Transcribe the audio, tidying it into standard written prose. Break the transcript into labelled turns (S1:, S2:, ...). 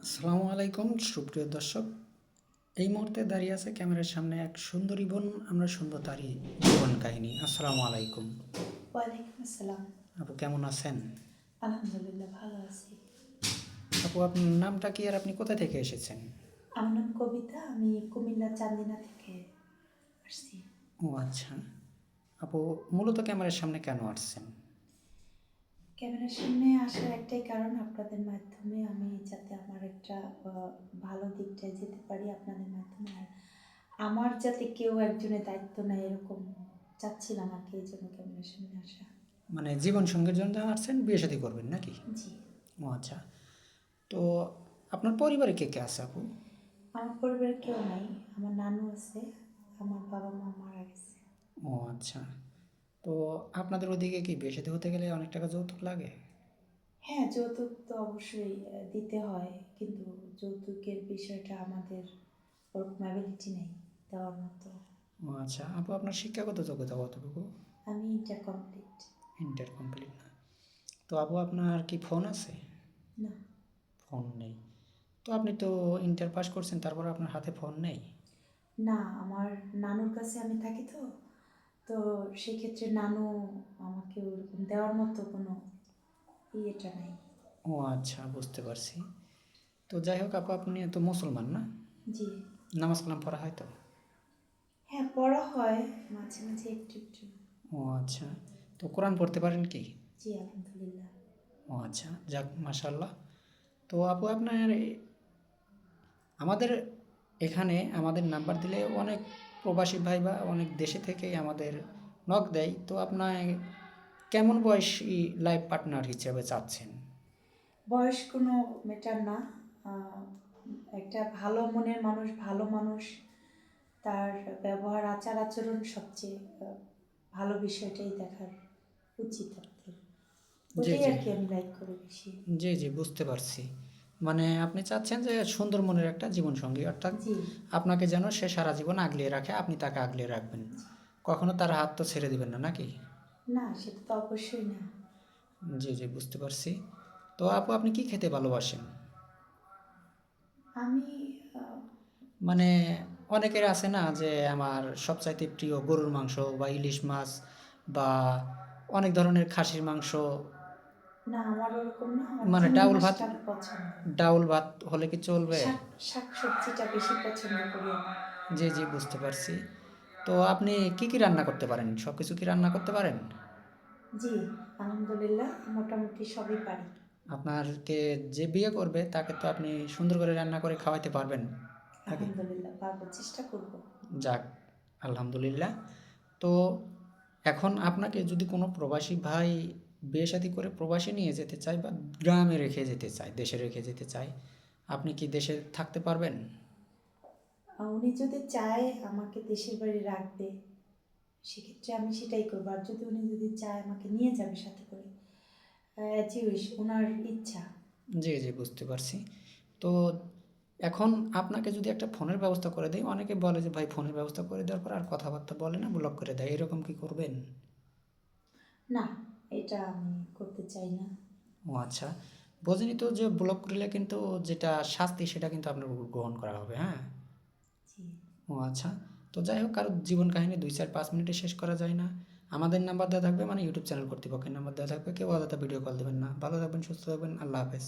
S1: আসসালামু আলাইকুম সুপ্রিয় দর্শক। এই মুহূর্তে দাঁড়িয়ে আছে ক্যামেরার সামনে এক সুন্দরী বোন। আমরা শুনবো তারই জীবন কাহিনী। আসসালামু আলাইকুম।
S2: ওয়ালাইকুম আসসালাম।
S1: আপু কেমন আছেন?
S2: আলহামদুলিল্লাহ ভালো আছি।
S1: আপু আপনার নামটা কি আর আপনি কোথা থেকে এসেছেন?
S2: আমার নাম কবিতা, আমি কুমিল্লা চান্দিনা থেকে আসছি।
S1: ও আচ্ছা। আপু মূলত ক্যামেরার সামনে কেন আসছেন?
S2: ক্যামেরার সামনে আসার একটাই কারণ, আপনাদের মাধ্যমে আমি যাতে আমার একটা ভালো দিকটায় যেতে পারি আপনাদের মাধ্যমে, আর আমার যাতে কেউ একজনের দায়িত্ব নেয় এরকম চাচ্ছিলাম আর কি, এই জন্য ক্যামেরার সামনে আসা।
S1: মানে জীবন সঙ্গীর জন্য আসছেন, বিয়ে শাদী করবেন নাকি?
S2: জি।
S1: ও আচ্ছা। তো আপনার পরিবারে কে কে আছে আপু?
S2: আমার পরিবারে কেউ নাই, আমার নানু আছে, আমার বাবা মা মারা গেছে।
S1: ও আচ্ছা। তো আপনাদের ওদিকে কি বিয়ে শাদী হতে গেলে অনেক টাকা যৌতুক লাগে?
S2: হ্যাঁ, যৌতুক তো অবশ্যই দিতে হয়, কিন্তু যৌতুকের বিষয়টা আমাদের ওরকম অ্যাবিলিটি নেই দেওয়ার মতো।
S1: ও আচ্ছা। আপু আপনার শিক্ষাগত যোগ্যতা কতটুকু?
S2: আমি ইন্টার কমপ্লিট।
S1: ইন্টার কমপ্লিট না? তো আপু আপনার কি ফোন আছে?
S2: না।
S1: ফোন নেই? তো আপনি তো ইন্টার পাস করছেন, তারপর আপনার হাতে ফোন নেই?
S2: না, আমার নানুর কাছে আমি থাকি, তো তো সেক্ষেত্রে নানু আমাকে ওরকম দেওয়ার মতো কোনো ইয়েটা নেই।
S1: ও আচ্ছা, বুঝতে পারছি। তো যাই হোক আপু, আপনি তো মুসলমান না?
S2: জি।
S1: নামাজ কালাম পড়া হয় তো?
S2: হ্যাঁ, পড়া হয় মাঝে মাঝে একটু একটু।
S1: ও আচ্ছা। তো কোরআন পড়তে পারেন কি?
S2: জি, আলহামদুলিল্লাহ।
S1: ও আচ্ছা, যাক মাশাল্লাহ। তো আপু আপনার আমাদের এখানে আমাদের নাম্বার দিলে অনেক প্রবাসী ভাই বা অনেক দেশে থেকেই আমাদের নক দেয়। তো আপনার কেমন বয়সী লাইফ পার্টনার হিসেবে চাচ্ছেন?
S2: বয়স কোনো ম্যাটার না। আহ, একটা ভালো মনের মানুষ, ভালো মানুষ, তার ব্যবহার আচার আচরণ সবচেয়ে ভালো বিষয়টাই দেখার উচিত আমাদের।
S1: জি
S2: ওটাই
S1: জি।
S2: আর কি আমি লাইক করি বেশি।
S1: জি জি, বুঝতে পারছি। মানে আপনি চাচ্ছেন যে সুন্দর মনের একটা জীবনসঙ্গী, অর্থাৎ
S2: জি।
S1: আপনাকে যেন সে সারা জীবন আগলিয়ে রাখে, আপনি তাকে আগলিয়ে রাখবেন,
S2: জি।
S1: কখনো তার হাত তো ছেড়ে দিবেন না নাকি?
S2: না, সেটা তো অবশ্যই না।
S1: জি জি, বুঝতে পারছি। তো আপু আপনি কি খেতে ভালোবাসেন?
S2: আমি আহ,
S1: মানে অনেকের আছে না যে আমার সবচাইতে প্রিয় গরুর মাংস বা ইলিশ মাছ বা অনেক ধরনের খাসির মাংস,
S2: না, আমার ওরকম না, আমার
S1: মানে
S2: চিংড়ি
S1: ডাউল ভাত,
S2: মাছটা পছন্দ।
S1: ডাউল ভাত হলে কি চলবে?
S2: শাক শাক সবজিটা বেশি পছন্দ করি আমি।
S1: জি জি, বুঝতে পারছি। তো আপনি কি কি রান্না করতে পারেন? সব কিছু কি রান্না করতে পারেন?
S2: জি, আলহামদুলিল্লাহ মোটামুটি সবই পারি।
S1: আপনারকে যে বিয়ে করবে তাকে তো আপনি সুন্দর করে রান্না করে খাওয়াইতে পারবেন নাকি?
S2: আলহামদুলিল্লাহ পারবো, চেষ্টা করব।
S1: যাক, আলহামদুলিল্লাহ। তো এখন আপনাকে যদি কোনো প্রবাসী ভাই বিয়ে শাদী করে প্রবাসে নিয়ে যেতে চায় বা গ্রামে রেখে যেতে চায়, দেশে রেখে যেতে চায়, আপনি কি দেশে থাকতে পারবেন?
S2: উনি যদি চায় আমাকে দেশের বাড়ি রাখবে, সেক্ষেত্রে আমি সেটাই করবো। আর যদি উনি যদি চায় আমাকে নিয়ে যাবে সাথে করে, অ্যাজ ইউ উইশ, ওনার ইচ্ছা।
S1: জি জি, বুঝতে পারছি। তো এখন আপনাকে যদি একটা ফোনের ব্যবস্থা করে দেয়, অনেকে বলে যে ভাই ফোনের ব্যবস্থা করে দেওয়ার পর আর কথাবার্তা বলে না, ব্লক করে দেয়, এরকম কি করবেন?
S2: না, এটা আমি করতে চাই না।
S1: ও আচ্ছা। বোঝেনি তো যে ব্লক করলে কিন্তু যেটা শাস্তি সেটা কিন্তু আপনার উপর গ্রহণ করা হবে, হ্যাঁ?
S2: জি।
S1: ও আচ্ছা। তো যাই হোক, কারো জীবন কাহিনী 2 4 5 মিনিটে শেষ করা যায় না। আমাদের নাম্বার দেওয়া থাকবে, মানে ইউটিউব চ্যানেল কর্তৃপক্ষের নাম্বার দেওয়া থাকবে, কেউ আলাদা ভিডিও কল দেবেন না। ভালো থাকবেন, সুস্থ থাকবেন, আল্লাহ হাফেজ।